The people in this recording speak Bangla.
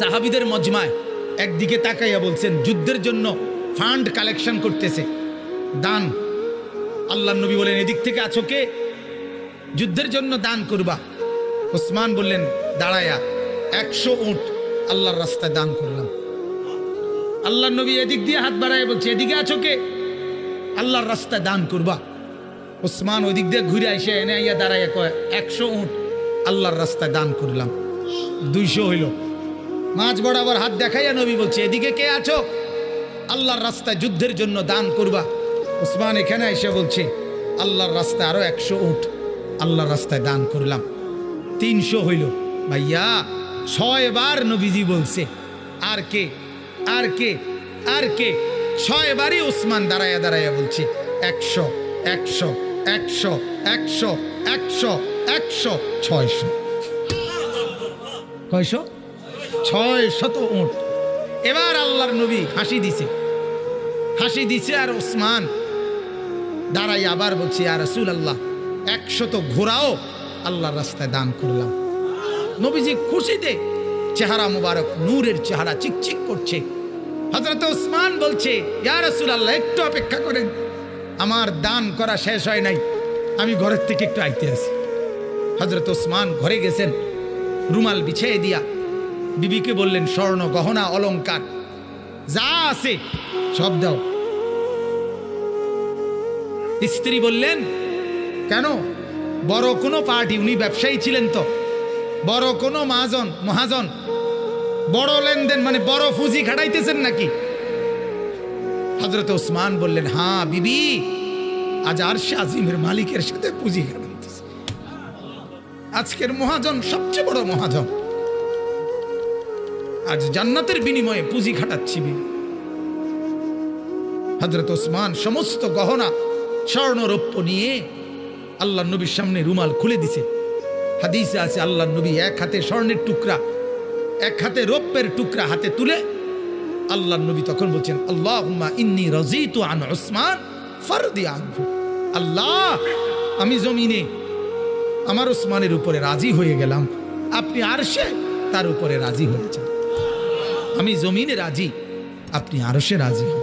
সাহাবীদের মজমায় একদিকে তাকাইয়া বলছেন যুদ্ধের জন্য ফান্ড কালেকশন করতেছে, দান। আল্লাহর নবী বলেন এদিক থেকে আছো কে? যুদ্ধের জন্য দান করবা। ওসমান বললেন দাঁড়ায়া 100 উট আল্লাহর রাস্তায় দান করলাম। আল্লাহর নবী এদিক দিয়ে হাত বাড়ায় বলছে এদিকে আছো কে? আল্লাহর রাস্তায় দান করবা। ওসমান ওইদিক দিয়ে ঘুরে এসে এনে আইয়া দাঁড়াইয়া কয় 100 উট আল্লাহর রাস্তায় দান করলাম। 200 হইল। মাঝ বরাবর হাত দেখাইয়া নবী বলছে এদিকে কে আছো? আল্লাহর রাস্তায় যুদ্ধের জন্য দান করবা। ওসমান এখানে এসে বলছে আল্লাহর রাস্তায় আরো 100 উট আল্লাহর রাস্তায় দান করলাম। 300 হইল। ভাইয়া 6 বার নবীজি বলছে আর কে আর কে আর কে? 6 বারই ওসমান দাঁড়াইয়া দাঁড়াইয়া বলছে 100 100 100 100 100 100 600। কয়শো? 600 উট। এবার আল্লাহর নবী হাসি দিছে আর ওসমান দাঁড়াই আবার বলছে ইয়া রাসূলুল্লাহ 100 ঘোড়াও আল্লাহর রাস্তায় দান করলাম। নবীজি খুশিতে চেহারা মুবারক নূরের চেহারা চিকচিক করছে। হযরত ওসমান বলছে ইয়া রাসূলুল্লাহ একটু অপেক্ষা করেন, আমার দান করা শেষ হয় নাই, আমি ঘরের থেকে একটু আইতে আসি। হযরত ওসমান ঘরে গেছেন, রুমাল বিছিয়ে দিয়া বিবিকে বললেন স্বর্ণ গহনা অলংকার যা আছে সব দাও। স্ত্রী বললেন কেন? বড় কোনো পার্টি, উনি ব্যবসায়ী ছিলেন তো, বড় কোনো মহাজন বড় লেনদেন মানে বড় পুঁজি খাটাইতেছেন নাকি? হযরত ওসমান বললেন হ্যাঁ বিবি, আজ আরশে আজিমের মালিকের সাথে পুঁজি খাটাইতেছে। আজকের মহাজন সবচেয়ে বড় মহাজন, আজ জান্নাতের বিনিময়ে পুঁজি খাটাচ্ছি বিবি। হযরত ওসমান সমস্ত গহনা স্বর্ণ রৌপ্য নিয়ে আল্লাহর নবীর সামনে রুমাল খুলে দিছে। হাদিসে আছে আল্লাহর নবী এক হাতে স্বর্ণের টুকরা এক হাতে রৌপ্যের টুকরা হাতে তুলে আল্লাহর নবী তখন বলছেন আল্লাহুম্মা ইন্নী রাযীতু আন উসমান ফারদি আনহু। আল্লাহ আমি জমিনে আমার ওসমানের উপরে রাজি হয়ে গেলাম, আপনি আরশে তার উপরে রাজি হয়েছেন। আমি জমিনে রাজি, আপনি আরশে রাজি হন।